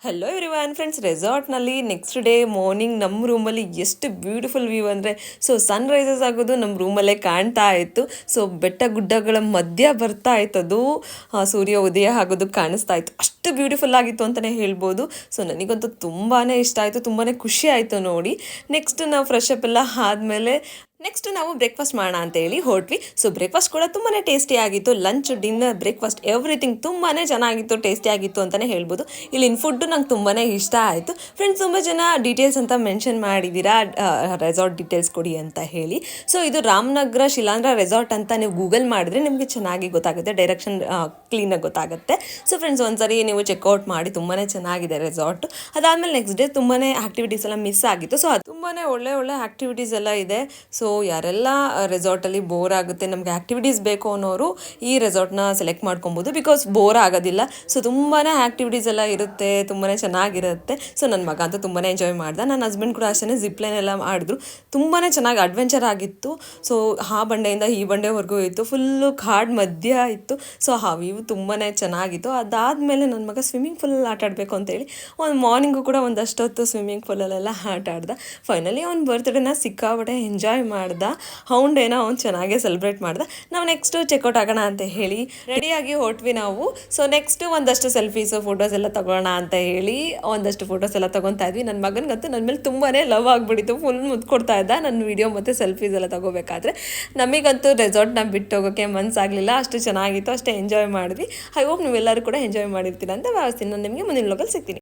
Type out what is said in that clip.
Hello everyone friends, ರೆಸಾರ್ಟ್ನಲ್ಲಿ next day morning ನಮ್ಮ ರೂಮಲ್ಲಿ ಎಷ್ಟು ಬ್ಯೂಟಿಫುಲ್ ವ್ಯೂ ಅಂದರೆ ಸನ್ ರೈಸಸ್ ಆಗೋದು ನಮ್ಮ ರೂಮಲ್ಲೇ ಕಾಣ್ತಾ ಇತ್ತು. ಬೆಟ್ಟ ಗುಡ್ಡಗಳ ಮಧ್ಯ ಬರ್ತಾ ಇತ್ತು, ಅದು ಸೂರ್ಯ ಉದಯ ಆಗೋದು ಕಾಣಿಸ್ತಾ ಇತ್ತು. ಅಷ್ಟು ಬ್ಯೂಟಿಫುಲ್ ಆಗಿತ್ತು ಅಂತಲೇ ಹೇಳ್ಬೋದು. ನನಗಂತೂ ತುಂಬಾ ಇಷ್ಟ ಆಯಿತು, ತುಂಬಾ ಖುಷಿ ಆಯಿತು ನೋಡಿ. ನೆಕ್ಸ್ಟ್ ನಾವು ಫ್ರೆಶ್ ಅಪ್ ಎಲ್ಲ ಆದಮೇಲೆ ನೆಕ್ಸ್ಟ್ ನಾವು ಬ್ರೇಕ್ಫಾಸ್ಟ್ ಮಾಡೋಣ ಅಂತ ಹೇಳಿ ಹೊರಟ್ವಿ. ಬ್ರೇಕ್ಫಾಸ್ಟ್ ಕೂಡ ತುಂಬಾ ಟೇಸ್ಟಿ ಆಗಿತ್ತು. ಲಂಚ್, ಡಿನ್ನರ್, ಬ್ರೇಕ್ಫಾಸ್ಟ್ ಎವ್ರಿಥಿಂಗ್ ತುಂಬಾ ಚೆನ್ನಾಗಿತ್ತು, ಟೇಸ್ಟಿ ಆಗಿತ್ತು ಅಂತಲೇ ಹೇಳ್ಬೋದು. ಇಲ್ಲಿನ ಫುಡ್ಡು ನಂಗೆ ತುಂಬಾ ಇಷ್ಟ ಆಯಿತು. ಫ್ರೆಂಡ್ಸ್, ತುಂಬ ಜನ ಡೀಟೇಲ್ಸ್ ಅಂತ ಮೆನ್ಷನ್ ಮಾಡಿದ್ದೀರಾ, ರೆಸಾರ್ಟ್ ಡೀಟೇಲ್ಸ್ ಕೊಡಿ ಅಂತ ಹೇಳಿ. ಇದು ರಾಮನಗರ ಶಿಲಾಂಧ್ರ ರೆಸಾರ್ಟ್ ಅಂತ ನೀವು ಗೂಗಲ್ ಮಾಡಿದ್ರೆ ನಿಮಗೆ ಚೆನ್ನಾಗಿ ಗೊತ್ತಾಗುತ್ತೆ, ಡೈರೆಕ್ಷನ್ ಕ್ಲೀನಾಗಿ ಗೊತ್ತಾಗುತ್ತೆ. ಫ್ರೆಂಡ್ಸ್, ಒಂದ್ಸರಿ ನೀವು ಚೆಕ್ಔಟ್ ಮಾಡಿ, ತುಂಬಾ ಚೆನ್ನಾಗಿದೆ ರೆಸಾರ್ಟ್. ಅದಾದಮೇಲೆ ನೆಕ್ಸ್ಟ್ ಡೇ ತುಂಬಾ ಆ್ಯಕ್ಟಿವಿಟೀಸ್ ಎಲ್ಲ ಮಿಸ್ ಆಗಿತ್ತು. ಅದು ತುಂಬಾ ಒಳ್ಳೆ ಆ್ಯಕ್ಟಿವಿಟೀಸ್ ಎಲ್ಲ ಇದೆ. ಯಾರೆಲ್ಲ ರೆಸಾರ್ಟಲ್ಲಿ ಬೋರ್ ಆಗುತ್ತೆ, ನಮಗೆ ಆ್ಯಕ್ಟಿವಿಟೀಸ್ ಬೇಕು ಅನ್ನೋರು ಈ ರೆಸಾರ್ಟ್ನ ಸೆಲೆಕ್ಟ್ ಮಾಡ್ಕೊಬೋದು. ಬಿಕಾಸ್ ಬೋರ್ ಆಗೋದಿಲ್ಲ. ತುಂಬಾ ಆ್ಯಕ್ಟಿವಿಟೀಸ್ ಎಲ್ಲ ಇರುತ್ತೆ, ತುಂಬಾ ಚೆನ್ನಾಗಿರುತ್ತೆ. ನನ್ನ ಮಗ ಅಂತೂ ತುಂಬಾ ಎಂಜಾಯ್ ಮಾಡ್ದೆ. ನನ್ನ ಹಸ್ಬೆಂಡ್ ಕೂಡ ಅಷ್ಟೇ ಜಿಪ್ಲೈನ್ ಎಲ್ಲ ಮಾಡಿದ್ರು. ತುಂಬಾ ಚೆನ್ನಾಗಿ ಅಡ್ವೆಂಚರ್ ಆಗಿತ್ತು. ಆ ಬಂಡೆಯಿಂದ ಈ ಬಂಡೆವರೆಗೂ ಇತ್ತು, ಫುಲ್ಲು ಕಾಡು ಮಧ್ಯ ಇತ್ತು. ಆ ವ್ಯೂ ತುಂಬಾ ಚೆನ್ನಾಗಿತ್ತು. ಅದಾದಮೇಲೆ ನನ್ನ ಮಗ ಸ್ವಿಮ್ಮಿಂಗ್ ಪೂಲಲ್ಲಿ ಆಟ ಆಡಬೇಕು ಅಂತೇಳಿ ಮಾರ್ನಿಂಗು ಕೂಡ ಒಂದಷ್ಟು ಹೊತ್ತು ಸ್ವಿಮ್ಮಿಂಗ್ ಪೂಲಲ್ಲೆಲ್ಲ ಆಟ ಆಡ್ದ. ಫೈನಲಿ ಅವ್ನ ಬರ್ತ್ಡೇನ ಸಿಕ್ಕಾಬಿಟ್ಟೆ ಎಂಜಾಯ್ ಮಾಡ್ದ. ಅವ್ನು ಚೆನ್ನಾಗೇ ಸೆಲೆಬ್ರೇಟ್ ಮಾಡ್ದೆ. ನಾವು ನೆಕ್ಸ್ಟು ಚೆಕ್ಔಟ್ ಆಗೋಣ ಅಂತ ಹೇಳಿ ರೆಡಿಯಾಗಿ ಹೊರಟ್ವಿ ನಾವು. ನೆಕ್ಸ್ಟು ಒಂದಷ್ಟು ಸೆಲ್ಫೀಸು, ಫೋಟೋಸ್ ಎಲ್ಲ ತೊಗೊಳ್ಳೋಣ ಅಂತ ಹೇಳಿ ಒಂದಷ್ಟು ಫೋಟೋಸ್ ಎಲ್ಲ ತೊಗೊತಾ ಇದ್ವಿ. ನನ್ನ ಮಗನಿಗಂತೂ ನನ್ನ ಮೇಲೆ ತುಂಬಾ ಲವ್ ಆಗಿಬಿಟ್ಟಿತ್ತು, ಫುಲ್ ಮುದ್ಕೊಡ್ತಾ ಇದ್ದ ನನ್ನ ವೀಡಿಯೋ ಮತ್ತು ಸೆಲ್ಫೀಸ್ ಎಲ್ಲ ತೊಗೋಬೇಕಾದ್ರೆ. ನಮಗಂತೂ ರೆಸಾರ್ಟ್ನ ಬಿಟ್ಟು ಹೋಗೋಕ್ಕೆ ಮನಸ್ಸಾಗಲಿಲ್ಲ, ಅಷ್ಟು ಚೆನ್ನಾಗಿತ್ತು, ಅಷ್ಟೇ ಎಂಜಾಯ್ ಮಾಡಿದ್ವಿ. ಐ ಹೋಪ್ ನೀವೆಲ್ಲರೂ ಕೂಡ ಎಂಜಾಯ್ ಮಾಡಿರ್ತೀರ ಅಂತ ಭಾವಿಸ್ತೀನಿ. ನಾನು ನಿಮಗೆ ಮುಂದಿನ ವ್ಲಾಗಲ್ಲಿ ಸಿಗ್ತೀನಿ.